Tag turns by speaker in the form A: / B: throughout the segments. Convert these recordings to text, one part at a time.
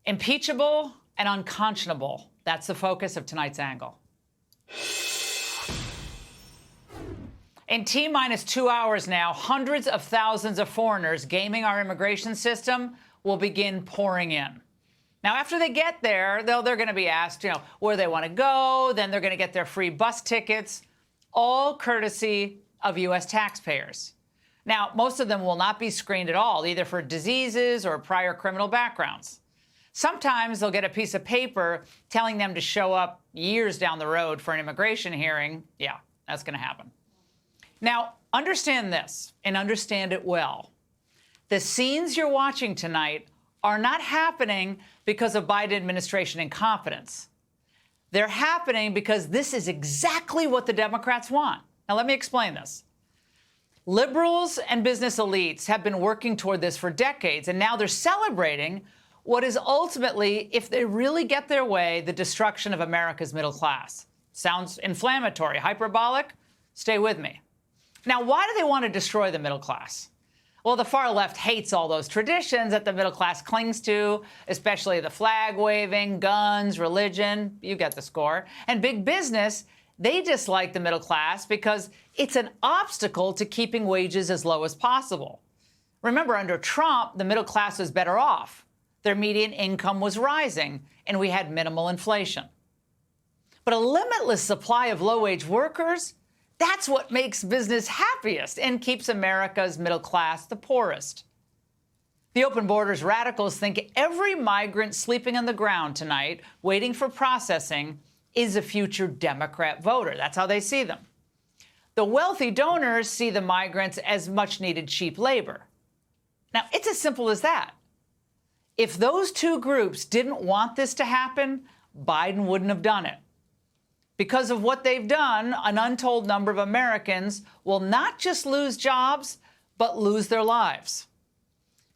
A: Impeachable and unconscionable. That's the focus of tonight's angle. In T-minus 2 hours now, hundreds of thousands of foreigners gaming our immigration system will begin pouring in. Now, after they get there, they're going to be asked, where they want to go. Then they're going to get their free bus tickets, all courtesy of U.S. taxpayers. Now, most of them will not be screened at all, either for diseases or prior criminal backgrounds. Sometimes they'll get a piece of paper telling them to show up years down the road for an immigration hearing. Yeah, that's going to happen. Now, understand this, and understand it well. The scenes you're watching tonight are not happening because of Biden administration incompetence. They're happening because this is exactly what the Democrats want. Now, let me explain this. Liberals and business elites have been working toward this for decades, and now they're celebrating what is ultimately, if they really get their way, the destruction of America's middle class. Sounds inflammatory, hyperbolic? Stay with me. Now, why do they want to destroy the middle class? Well, the far left hates all those traditions that the middle class clings to, especially the flag waving, guns, religion. You get the score. And big business, they dislike the middle class because it's an obstacle to keeping wages as low as possible. Remember, under Trump, the middle class was better off. Their median income was rising, and we had minimal inflation. But a limitless supply of low-wage workers, that's what makes business happiest and keeps America's middle class the poorest. The open borders radicals think every migrant sleeping on the ground tonight, waiting for processing, is a future Democrat voter. That's how they see them. The wealthy donors see the migrants as much-needed cheap labor. Now, it's as simple as that. If those two groups didn't want this to happen, Biden wouldn't have done it. Because of what they've done, an untold number of Americans will not just lose jobs, but lose their lives.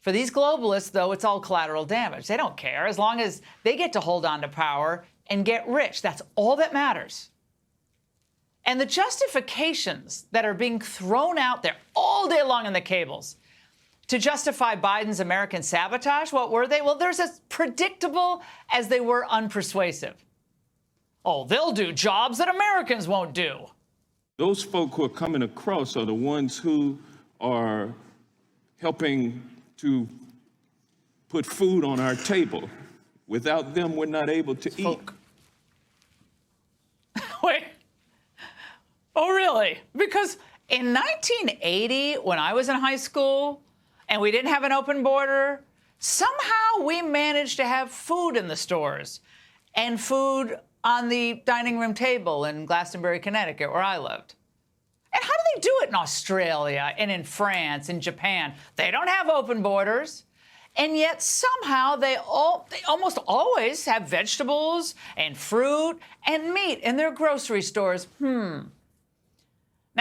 A: For these globalists, though, it's all collateral damage. They don't care. As long as they get to hold on to power and get rich, that's all that matters. And the justifications that are being thrown out there all day long in the cables to justify Biden's American sabotage, what were they? Well, they're as predictable as they were unpersuasive. Oh, they'll do jobs that Americans won't do.
B: Those folk who are coming across are the ones who are helping to put food on our table. Without them, we're not able to eat.
A: Wait. Oh, really? Because in 1980, when I was in high school and we didn't have an open border, somehow we managed to have food in the stores and food on the dining room table in Glastonbury, Connecticut, where I lived. And how do they do it in Australia and in France and Japan? They don't have open borders. And yet somehow they almost always have vegetables and fruit and meat in their grocery stores. Now,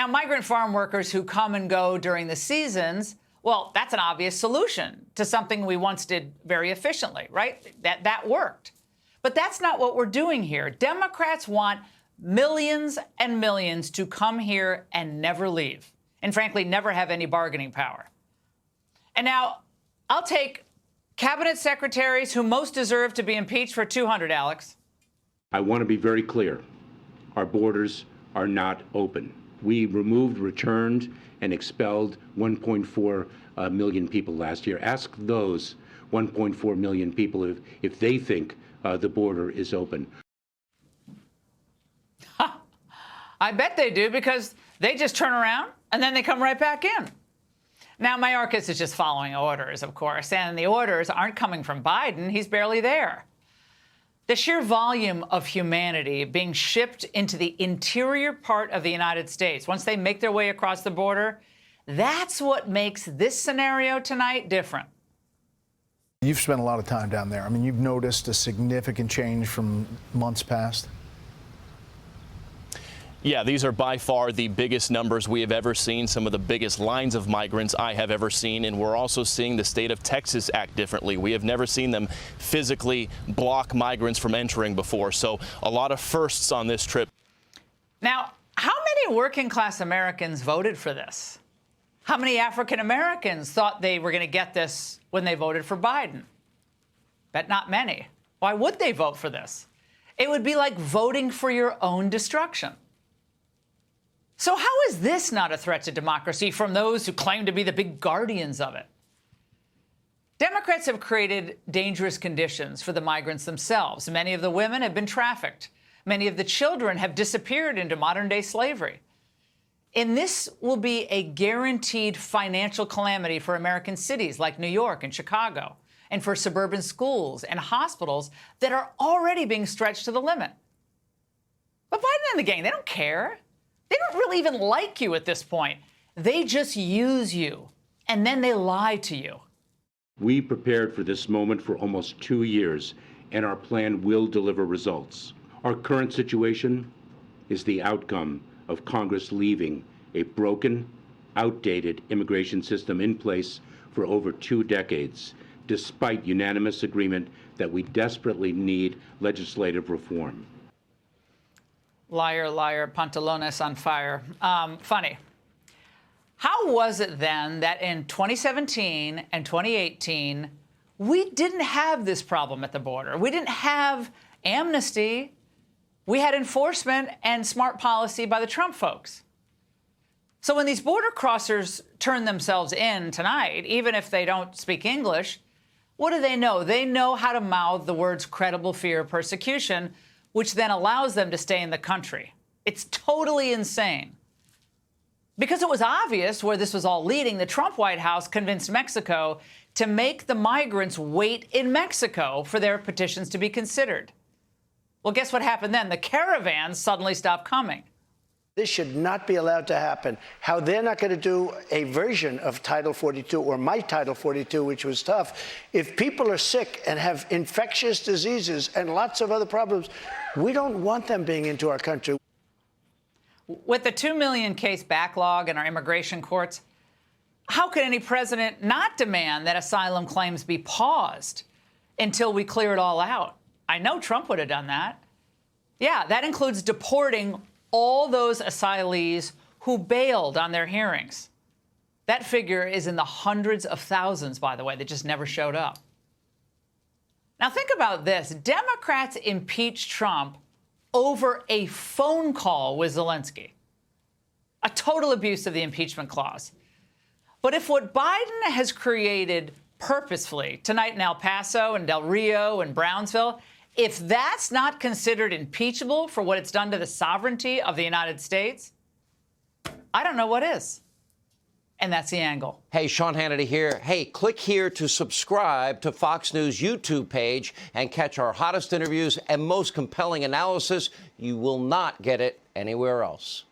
A: migrant farm workers who come and go during the seasons, well, that's an obvious solution to something we once did very efficiently, right? That worked. But that's not what we're doing here. Democrats want millions and millions to come here and never leave, and frankly, never have any bargaining power. And now I'll take cabinet secretaries who most deserve to be impeached for 200, Alex.
C: I want to be very clear. Our borders are not open. We removed, returned, and expelled 1.4 million people last year. Ask those 1.4 million people if they think the border is open.
A: I bet they do, because they just turn around and then they come right back in. Now, Mayorkas is just following orders, of course, and the orders aren't coming from Biden. He's barely there. The sheer volume of humanity being shipped into the interior part of the United States, once they make their way across the border, that's what makes this scenario tonight different.
D: You've spent a lot of time down there. I mean, you've noticed a significant change from months past.
E: Yeah, these are by far the biggest numbers we have ever seen, some of the biggest lines of migrants I have ever seen, and we're also seeing the state of Texas act differently. We have never seen them physically block migrants from entering before, so a lot of firsts on this trip.
A: Now, how many working-class Americans voted for this? How many African Americans thought they were going to get this when they voted for Biden? Bet not many. Why would they vote for this? It would be like voting for your own destruction. So how is this not a threat to democracy from those who claim to be the big guardians of it? Democrats have created dangerous conditions for the migrants themselves. Many of the women have been trafficked. Many of the children have disappeared into modern-day slavery. And this will be a guaranteed financial calamity for American cities like New York and Chicago, and for suburban schools and hospitals that are already being stretched to the limit. But Biden and the gang, they don't care. They don't really even like you at this point. They just use you, and then they lie to you.
C: We prepared for this moment for almost 2 years, and our plan will deliver results. Our current situation is the outcome of Congress leaving a broken, outdated immigration system in place for over 2 decades, despite unanimous agreement that we desperately need legislative reform.
A: Liar, liar, pantalones on fire. Funny. How was it then that in 2017 and 2018, we didn't have this problem at the border? We didn't have amnesty. We had enforcement and smart policy by the Trump folks. So when these border crossers turn themselves in tonight, even if they don't speak English, what do they know? They know how to mouth the words credible fear of persecution, which then allows them to stay in the country. It's totally insane. Because it was obvious where this was all leading, the Trump White House convinced Mexico to make the migrants wait in Mexico for their petitions to be considered. Well, guess what happened then? The caravans suddenly stopped coming.
F: This should not be allowed to happen. How they're not going to do a version of Title 42 or my Title 42, which was tough. If people are sick and have infectious diseases and lots of other problems, we don't want them being into our country.
A: With the 2 million case backlog in our immigration courts, how could any president not demand that asylum claims be paused until we clear it all out? I know Trump would have done that. Yeah, that includes deporting all those asylees who bailed on their hearings. That figure is in the hundreds of thousands, by the way, that just never showed up. Now think about this. Democrats impeached Trump over a phone call with Zelensky. A total abuse of the impeachment clause. But if what Biden has created purposefully tonight in El Paso and Del Rio and Brownsville, if that's not considered impeachable for what it's done to the sovereignty of the United States, I don't know what is. And that's The Angle.
G: Hey, Sean Hannity here. Hey, click here to subscribe to Fox News YouTube page and catch our hottest interviews and most compelling analysis. You will not get it anywhere else.